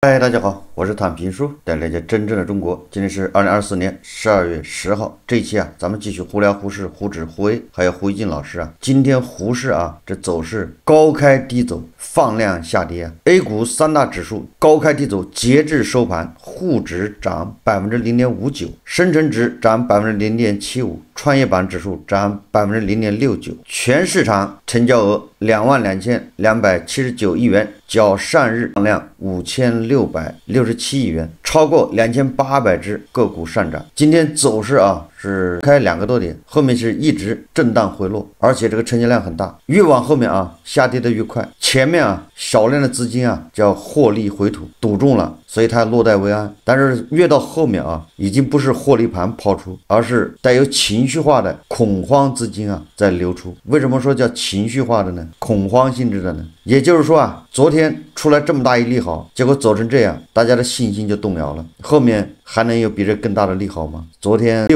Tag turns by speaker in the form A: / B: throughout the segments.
A: 嗨，大家好，我是躺平叔，带来一真正的中国。今天是2024年12月10号，这一期啊，咱们继续胡聊胡适、胡指、胡 A， 还有胡一静老师啊。今天胡适啊，这走势高开低走，放量下跌啊。A 股三大指数高开低走，截至收盘，沪指涨0.59%，深成指涨0.75%，创业板指数涨0.69%，全市场成交额22279亿元，较上日放量5667亿元，超过2800只个股上涨。今天走势啊是开2个多点，后面是一直震荡回落，而且这个成交量很大，越往后面啊下跌的越快。前面啊少量的资金啊叫获利回吐，赌中了，所以它落袋为安。但是越到后面啊，已经不是获利盘抛出，而是带有情绪化的恐慌资金啊在流出。为什么说叫情绪化的呢？恐慌性质的呢？也就是说啊，昨天出来这么大一利好，结果走成这样，大家的信心就动摇了。后面还能有比这更大的利好吗？昨天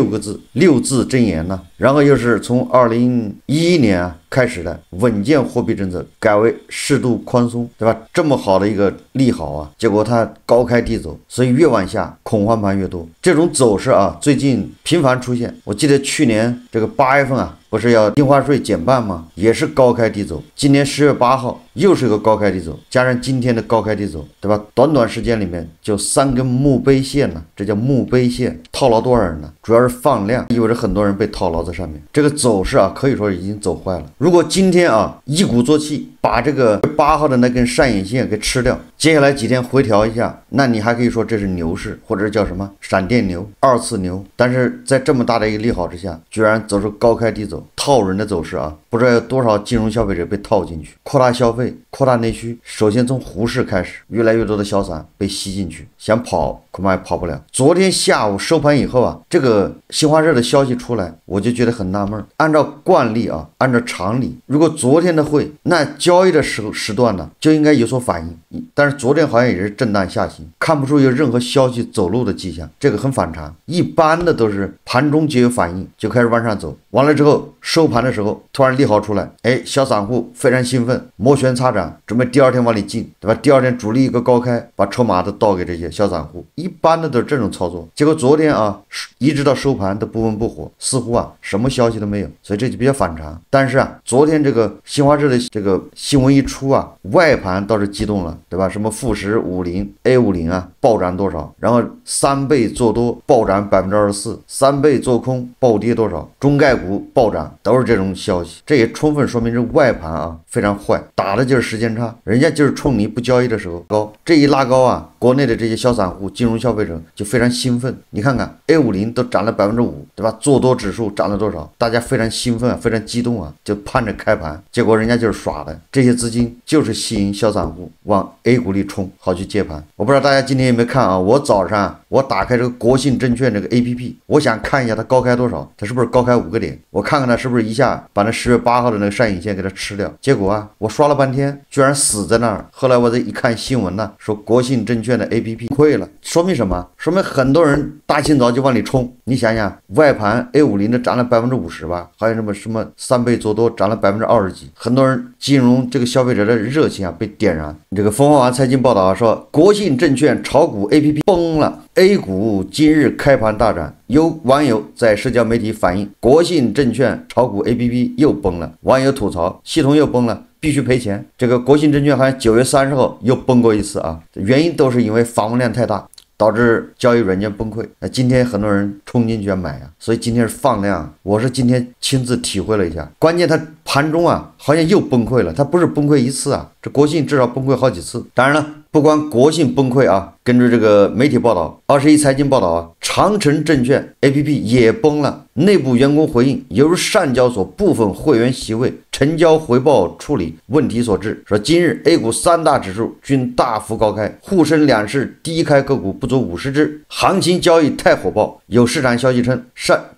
A: 六字真言呢，然后又是从2011年啊开始的稳健货币政策改为适度宽松，对吧？这么好的一个利好啊，结果它高开低走，所以越往下恐慌盘越多。这种走势啊，最近频繁出现。我记得去年这个8月份啊，不是要印花税减半吗？也是高开低走。今年10月8号又是个高开低走，加上今天的高开低走，对吧？短时间里面就3根墓碑线呢，这叫墓碑线，套牢多少人呢？主要是放量，意味着很多人被套牢在上面。这个走势啊，可以说已经走坏了。如果今天啊一鼓作气把这个8号的那根上影线给吃掉，接下来几天回调一下，那你还可以说这是牛市，或者叫什么闪电牛、2次牛。但是在这么大的一个利好之下，居然走出高开低走，套人的走势啊，不知道有多少金融消费者被套进去，扩大消费，扩大内需。首先从胡适开始，越来越多的小散被吸进去，想跑恐怕也跑不了。昨天下午收盘以后啊，这个新华社的消息出来，我就觉得很纳闷。按照惯例啊，按照常理，如果昨天的会，那交易的时段呢就应该有所反应，但是昨天好像也是震荡下行，看不出有任何消息走路的迹象，这个很反常。一般的都是盘中就有反应，就开始往上走，完了之后收盘的时候突然利好出来，小散户非常兴奋，摩拳擦掌，准备第二天往里进，对吧？第二天主力一个高开，把筹码都倒给这些小散户，一般的都是这种操作。结果昨天啊一直到收盘都不温不火，似乎啊什么消息都没有，所以这就比较反常。但是啊昨天这个新华社的这个新闻一出啊，外盘倒是激动了，对吧？什么富时50 A50啊暴涨多少，然后3倍做多暴涨24%，3倍做空暴跌多少，中概股暴涨，都是这种消息。这也充分说明这外盘啊非常坏，打的就是时间差，人家就是冲你不交易的时候高，这一拉高啊，国内的这些小散户、金融消费者就非常兴奋。你看看 A50都涨了5%，对吧？做多指数涨了多少？大家非常兴奋，非常激动啊，就盼着开盘。结果人家就是耍的，这些资金就是吸引小散户往 A 股里冲，好去接盘。我不知道大家今天有没有看啊？我早上我打开这个国信证券这个 APP， 我想看一下它高开多少，它是不是高开5个点？我看看它是不是一下把那10月8号的那个上影线给它吃掉。结果啊，我刷了半天，居然死在那儿。后来我再一看新闻呢，说国信证券的 APP 亏了，说明什么？说明很多人大清早就往里冲。你想想，外盘 A50的涨了50%吧，还有什么3倍做多涨了20%几，很多人金融这个消费者的热情啊被点燃。这个凤凰网财经报道啊说，国信证券炒股 APP 崩了， A 股今日开盘大涨。有网友在社交媒体反映，国信证券炒股 APP 又崩了，网友吐槽系统又崩了，必须赔钱。这个国信证券好像9月30号又崩过一次啊，原因都是因为访问量太大，导致交易软件崩溃。那今天很多人冲进去买啊，所以今天是放量。我是今天亲自体会了一下，关键它盘中啊好像又崩溃了，它不是崩溃一次啊，这国信至少崩溃好几次。当然了，不光国信崩溃啊，根据这个媒体报道，21财经报道啊，长城证券 APP 也崩了。内部员工回应，由于上交所部分会员席位成交回报处理问题所致，说今日 A 股3大指数均大幅高开，沪深两市低开个股不足50只，行情交易太火爆。有市场消息称，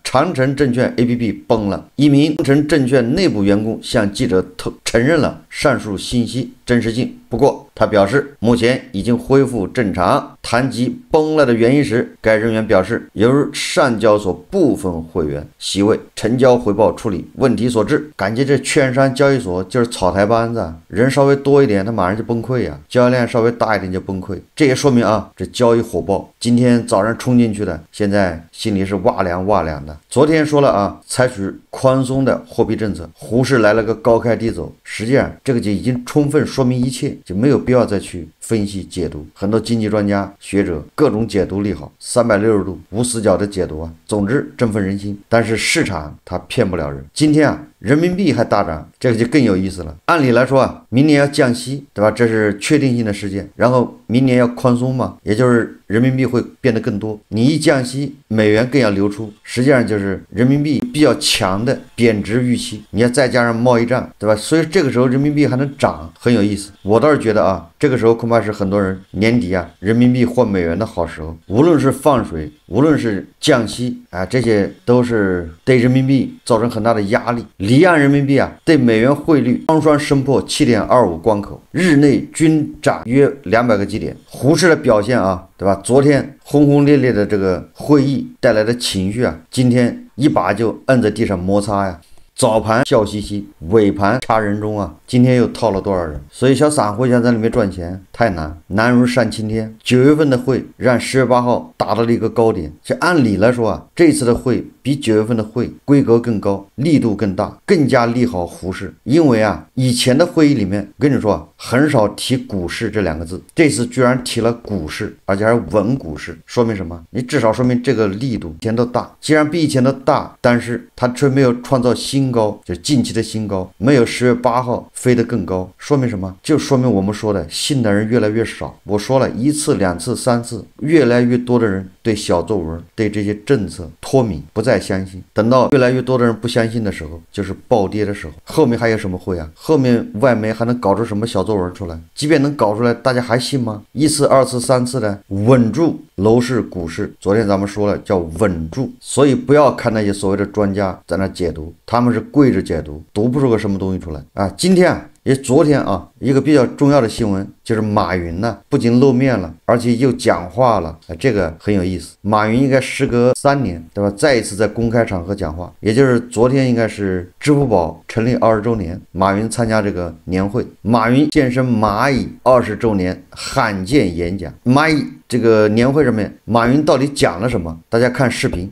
A: 长城证券 APP 崩了。一名长城证券内部员工向记者承认了上述信息真实性，不过他表示目前已经恢复正常。谈及崩了的原因时，该人员表示，由于上交所部分会员席位成交回报处理问题所致。感觉这券商交易所就是草台班子，人稍微多一点，他马上就崩溃呀；交易量稍微大一点就崩溃。这也说明啊，这交易火爆。今天早上冲进去的，现在心里是哇凉哇凉的。昨天说了啊，采取宽松的货币政策，沪市来了个高开低走，实际上这个就已经充分说明一切，就没有必要再去分析解读。很多经济专家学者各种解读利好，360度无死角的解读啊，总之振奋人心。但是市场它骗不了人。今天啊，人民币还大涨，这个就更有意思了。按理来说啊，明年要降息，对吧？这是确定性的事件。然后明年要宽松嘛，也就是人民币会变得更多。你一降息，美元更要流出，实际上就是人民币比较强的贬值预期。你要再加上贸易战，对吧？所以这个时候人民币还能涨，很有意思。我倒是觉得啊，这个时候恐怕是很多人年底啊，人民币换美元的好时候。无论是放水，无论是降息啊，这些都是对人民币造成很大的压力。离岸人民币啊，对美元汇率双双升破 7.25 关口，日内均涨约200个基点。沪市的表现啊，对吧？昨天轰轰烈烈的这个会议带来的情绪啊，今天一把就摁在地上摩擦呀。早盘笑嘻嘻，尾盘掐人中啊！今天又套了多少人？所以小散户想在里面赚钱太难，难如上青天。9月份的会让10月8号达到了一个高点，这按理来说啊，这次的会比9月份的会规格更高，力度更大，更加利好沪市。因为啊，以前的会议里面跟你说啊，很少提股市这2个字，这次居然提了股市，而且还是稳股市，说明什么？你至少说明这个力度以前都大。既然比以前都大，但是它却没有创造新高，就是近期的新高，没有10月8号飞得更高，说明什么？就说明我们说的信的人越来越少。我说了1次、2次、3次，越来越多的人对小作文、对这些政策脱敏，不再相信。等到越来越多的人不相信的时候，就是暴跌的时候。后面还有什么会啊？后面外媒还能搞出什么小作文出来？即便能搞出来，大家还信吗？1次、2次、3次的稳住楼市、股市。昨天咱们说了，叫稳住。所以不要看那些所谓的专家在那解读，他们是跪着解读，读不出个什么东西出来啊！今天啊，也昨天啊，一个比较重要的新闻就是马云呢，不仅露面了，而且又讲话了，这个很有意思。马云应该时隔3年，对吧？再一次在公开场合讲话，也就是昨天应该是支付宝成立20周年，马云参加这个年会，马云健身蚂蚁20周年罕见演讲。蚂蚁这个年会上面，马云到底讲了什么？大家看视频。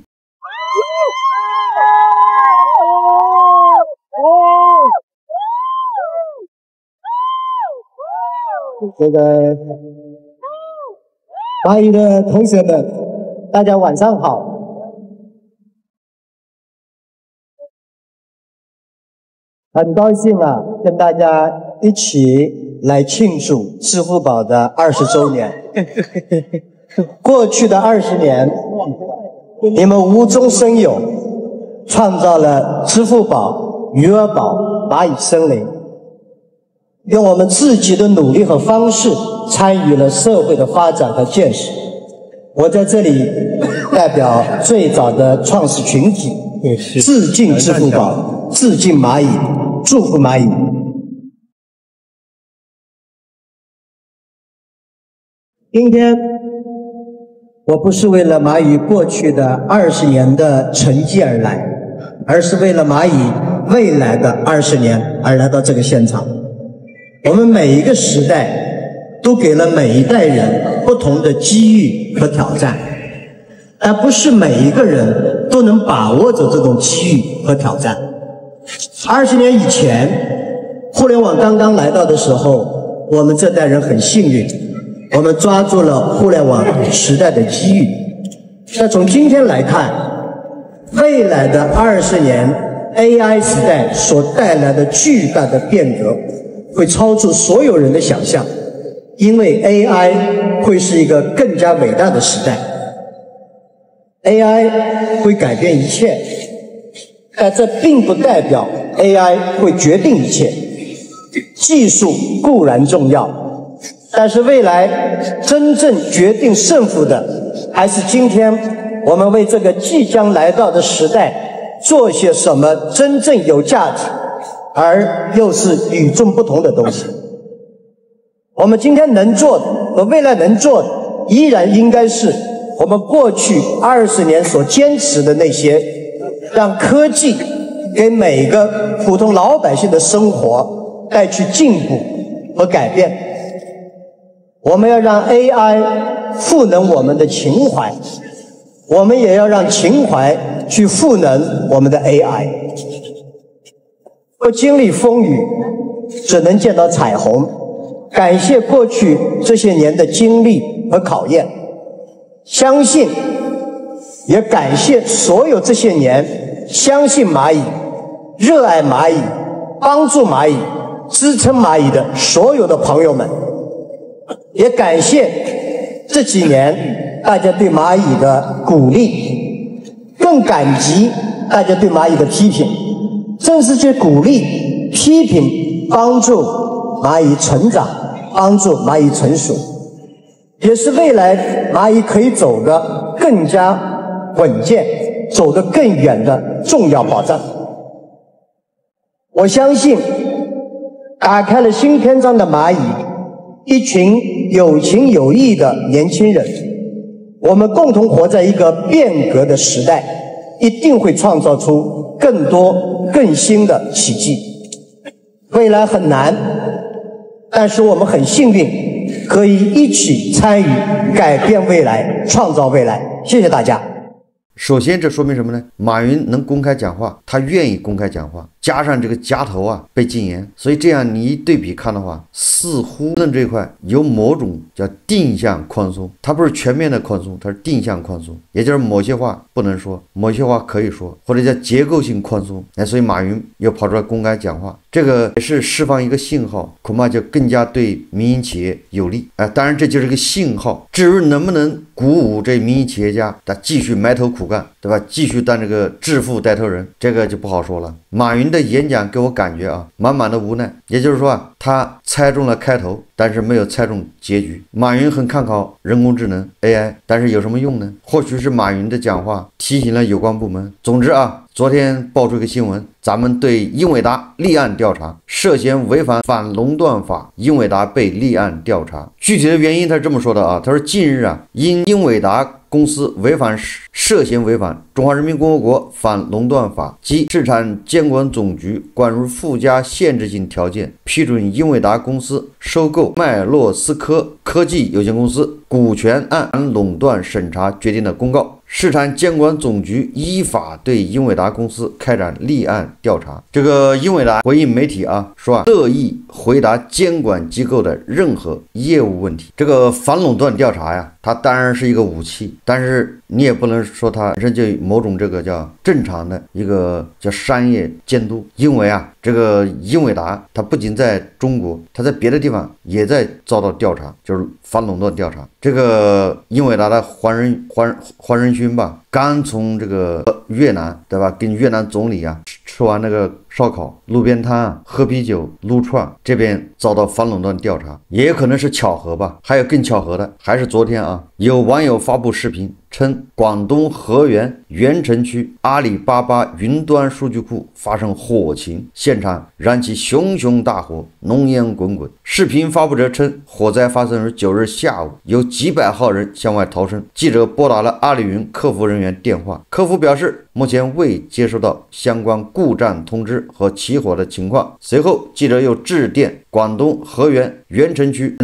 B: 这个蚂蚁的同学们，大家晚上好。很高兴啊，跟大家一起来庆祝支付宝的20周年。过去的20年，你们无中生有，创造了支付宝、余额宝、蚂蚁森林。用我们自己的努力和方式参与了社会的发展和建设。我在这里代表最早的创始群体，致敬支付宝，致敬蚂蚁，祝福蚂蚁。今天我不是为了蚂蚁过去的20年的成绩而来，而是为了蚂蚁未来的20年而来到这个现场。我们每一个时代都给了每一代人不同的机遇和挑战，但不是每一个人都能把握着这种机遇和挑战。20年以前，互联网刚刚来到的时候，我们这代人很幸运，我们抓住了互联网时代的机遇。那从今天来看，未来的20年 AI 时代所带来的巨大的变革会超出所有人的想象，因为 AI 会是一个更加伟大的时代。AI 会改变一切，但这并不代表 AI 会决定一切。技术固然重要，但是未来真正决定胜负的，还是今天我们为这个即将来到的时代做些什么真正有价值而又是与众不同的东西。我们今天能做的和未来能做的，依然应该是我们过去20年所坚持的那些，让科技给每个普通老百姓的生活带去进步和改变。我们要让 AI 赋能我们的情怀，我们也要让情怀去赋能我们的 AI。不经历风雨，只能见到彩虹。感谢过去这些年的经历和考验，相信也感谢所有这些年相信蚂蚁、热爱蚂蚁、帮助蚂蚁、支撑蚂蚁的所有的朋友们，也感谢这几年大家对蚂蚁的鼓励，更感激大家对蚂蚁的批评。正是这鼓励、批评，帮助蚂蚁成长，帮助蚂蚁成熟，也是未来蚂蚁可以走得更加稳健、走得更远的重要保障。我相信，打开了新篇章的蚂蚁，一群有情有义的年轻人，我们共同活在一个变革的时代，一定会创造出更多更新的奇迹。未来很难，但是我们很幸运，可以一起参与改变未来，创造未来。谢谢大家。
A: 首先，这说明什么呢？马云能公开讲话，他愿意公开讲话，加上这个夹头啊被禁言，所以这样你一对比看的话，似乎论这一块有某种叫定向宽松，它不是全面的宽松，它是定向宽松，也就是某些话不能说，某些话可以说，或者叫结构性宽松。所以马云又跑出来公开讲话，这个也是释放一个信号，恐怕就更加对民营企业有利。当然这就是个信号，至于能不能鼓舞这民营企业家他继续埋头苦干，对吧？继续当这个致富带头人，这个就不好说了。马云的演讲给我感觉啊，满满的无奈，也就是说啊，他猜中了开头，但是没有猜中结局。马云很看好人工智能 AI， 但是有什么用呢？或许是马云的讲话提醒了有关部门。总之啊，昨天爆出一个新闻，咱们对英伟达立案调查，涉嫌违反反垄断法，英伟达被立案调查。具体的原因他是这么说的啊，他说近日啊，因英伟达公司涉嫌违反中华人民共和国反垄断法及市场监管总局关于附加限制性条件，批准英伟达公司收购麦洛斯科技有限公司股权按垄断审查决定的公告。市场监管总局依法对英伟达公司开展立案调查。这个英伟达回应媒体啊，说乐意回答监管机构的任何业务问题。这个反垄断调查呀，它当然是一个武器，但是你也不能说它本身就某种这个叫正常的一个叫商业监督。因为啊，这个英伟达它不仅在中国，它在别的地方也在遭到调查，就是反垄断调查。这个英伟达的黄仁勋吧，刚从这个越南，对吧，跟越南总理啊吃完那个烧烤、路边摊啊、喝啤酒、撸串，这边遭到反垄断调查，也有可能是巧合吧。还有更巧合的，还是昨天啊，有网友发布视频称，广东河源源城区阿里巴巴云端数据库发生火情，现场燃起熊熊大火，浓烟滚滚。视频发布者称，火灾发生于9日下午，有几百号人向外逃生。记者拨打了阿里云客服人员电话，客服表示目前未接收到相关故障通知和起火的情况。随后，记者又致电广东河源源城区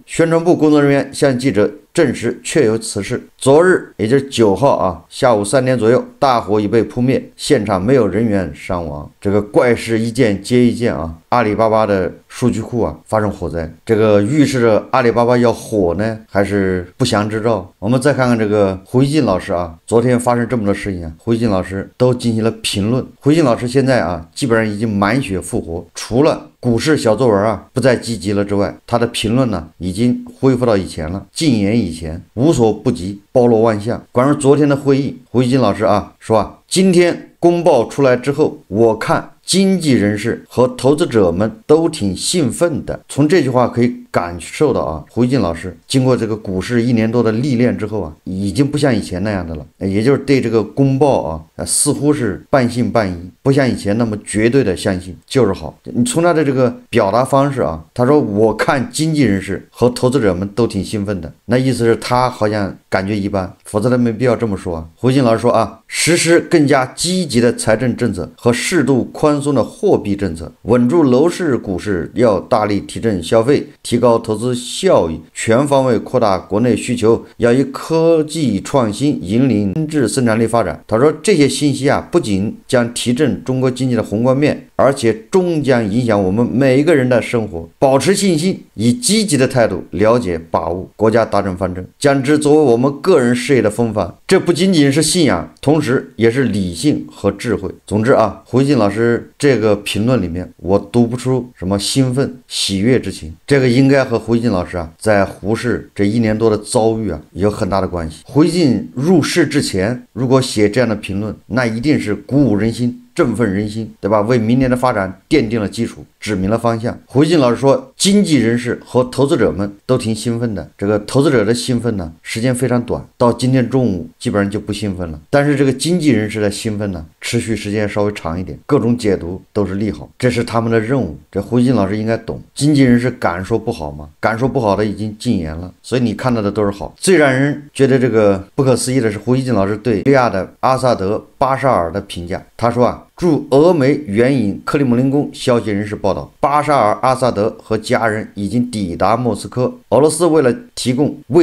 A: 宣传部工作人员向记者证实确有此事。昨日，也就是9号啊，下午3点左右，大火已被扑灭，现场没有人员伤亡。这个怪事一件接一件啊，阿里巴巴的数据库啊发生火灾，这个预示着阿里巴巴要火呢，还是不祥之兆？我们再看看这个胡锡进老师啊，昨天发生这么多事情啊，胡锡进老师都进行了评论。胡锡进老师现在啊，基本上已经满血复活，除了股市小作文啊不再积极了之外，他的评论呢已经恢复到以前了，禁言以前，无所不及，包罗万象。关于昨天的会议，胡锡进老师啊说啊，今天公报出来之后，我看经纪人士和投资者们都挺兴奋的。从这句话可以感受到啊，胡锡进老师经过这个股市1年多的历练之后啊，已经不像以前那样的了，也就是对这个公报啊，似乎是半信半疑，不像以前那么绝对的相信就是好。你从他的这个表达方式啊，他说我看经纪人士和投资者们都挺兴奋的，那意思是他好像感觉一般，否则他没必要这么说啊。胡锡进老师说啊，实施更加积极的财政政策和适度宽松的货币政策，稳住楼市股市，要大力提振消费，提高投资效益，全方位扩大国内需求，要以科技创新引领经济生产力发展。他说这些信息啊，不仅将提振中国经济的宏观面，而且终将影响我们每一个人的生活。保持信心，以积极的态度了解把握国家大政方针，将之作为我们个人事业的风范。这不仅仅是信仰，同时也是理性和智慧。总之啊，胡锡进老师这个评论里面，我读不出什么兴奋喜悦之情，这个应该和胡锡进老师啊在胡适这1年多的遭遇啊有很大的关系。胡锡进入世之前，如果写这样的评论，那一定是鼓舞人心，振奋人心，对吧？为明年的发展奠定了基础，指明了方向。胡锡进老师说，经济人士和投资者们都挺兴奋的。这个投资者的兴奋呢，时间非常短，到今天中午基本上就不兴奋了。但是这个经纪人士的兴奋呢，持续时间稍微长一点，各种解读都是利好，这是他们的任务。这胡锡进老师应该懂，经纪人士敢说不好吗？敢说不好的已经禁言了，所以你看到的都是好。最让人觉得这个不可思议的是胡锡进老师对叙利亚的阿萨德·巴沙尔的评价。他说啊，驻俄媒援引克里姆林宫消息人士报道，巴沙尔·阿萨德和家人已经抵达莫斯科，俄罗斯为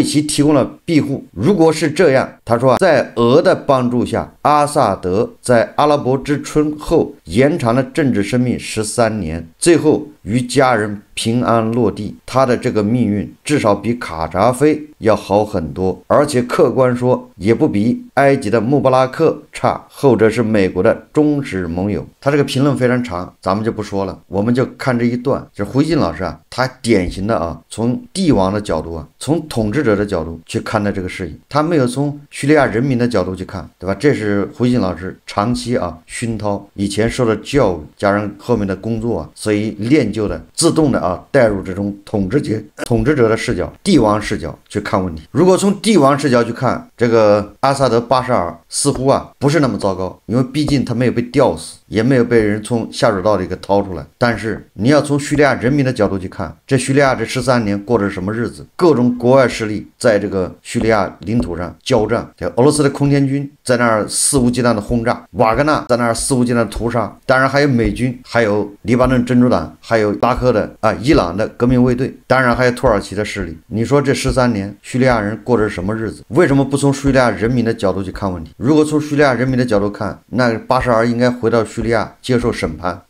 A: 其提供了庇护。如果是这样，他说在俄的帮助下，阿萨德在阿拉伯之春后延长了政治生命13年，最后与家人平安落地。他的这个命运至少比卡扎菲要好很多，而且客观说也不比埃及的穆巴拉克差，后者是美国的忠实盟友。他这个评论非常长，咱们就不说了，我们就看这一段。就是胡锡进老师啊，他典型的啊，从帝王的角度啊，从统治者的角度去看待这个事情，他没有从叙利亚人民的角度去看，对吧？这是胡锡进老师长期啊熏陶，以前受的教育加上后面的工作啊，所以练就的自动的啊带入这种统治者的视角，帝王视角去看问题。如果从帝王视角去看，这个阿萨德·巴沙尔似乎啊不是那么糟糕，因为毕竟他没有被吊死，也没有被人从下水道里给掏出来。但是你要从叙利亚人民的角度去看，这叙利亚这13年过着什么日子？各种国外势力在这个叙利亚领土上交战，俄罗斯的空天军在那儿肆无忌惮的轰炸，瓦格纳在那儿肆无忌惮的屠杀，当然还有美军，还有黎巴嫩真主党，还有拉克的伊朗的革命卫队，当然还有土耳其的势力。你说这13年叙利亚人过着什么日子？为什么不从叙利亚人民的角度去看问题？如果从叙利亚人民的角度看，那巴沙尔应该回到叙利亚接受审判。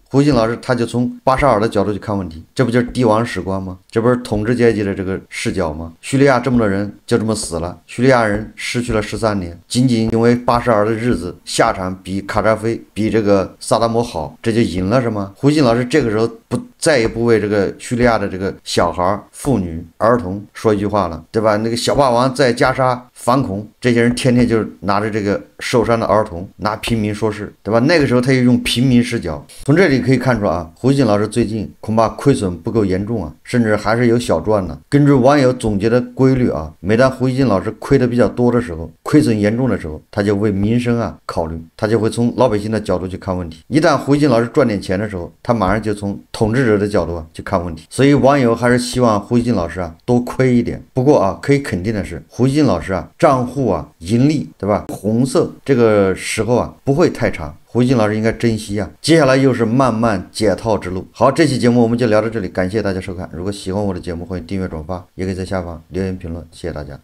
A: 胡锡进老师他就从巴沙尔的角度去看问题，这不就是帝王史观吗？这不是统治阶级的这个视角吗？叙利亚这么多人就这么死了，叙利亚人失去了13年，仅仅因为巴沙尔的日子下场比卡扎菲比这个萨达姆好，这就赢了是吗？胡锡进老师这个时候再也不为这个叙利亚的这个小孩、妇女、儿童说一句话了，对吧？那个小霸王在加沙反恐，这些人天天就拿着这个受伤的儿童，拿平民说事，对吧？那个时候他又用平民视角。从这里可以看出啊，胡锡进老师最近恐怕亏损不够严重啊，甚至还是有小赚呢。根据网友总结的规律啊，每当胡锡进老师亏得比较多的时候，亏损严重的时候，他就为民生啊考虑，他就会从老百姓的角度去看问题。一旦胡锡进老师赚点钱的时候，他马上就从统治者的角度啊去看问题。所以网友还是希望胡锡进老师啊多亏一点。不过啊，可以肯定的是，胡锡进老师啊账户啊盈利，对吧？红色这个时候啊不会太长。胡锡进老师应该珍惜啊，接下来又是慢慢解套之路。好，这期节目我们就聊到这里，感谢大家收看。如果喜欢我的节目，欢迎订阅转发，也可以在下方留言评论，谢谢大家。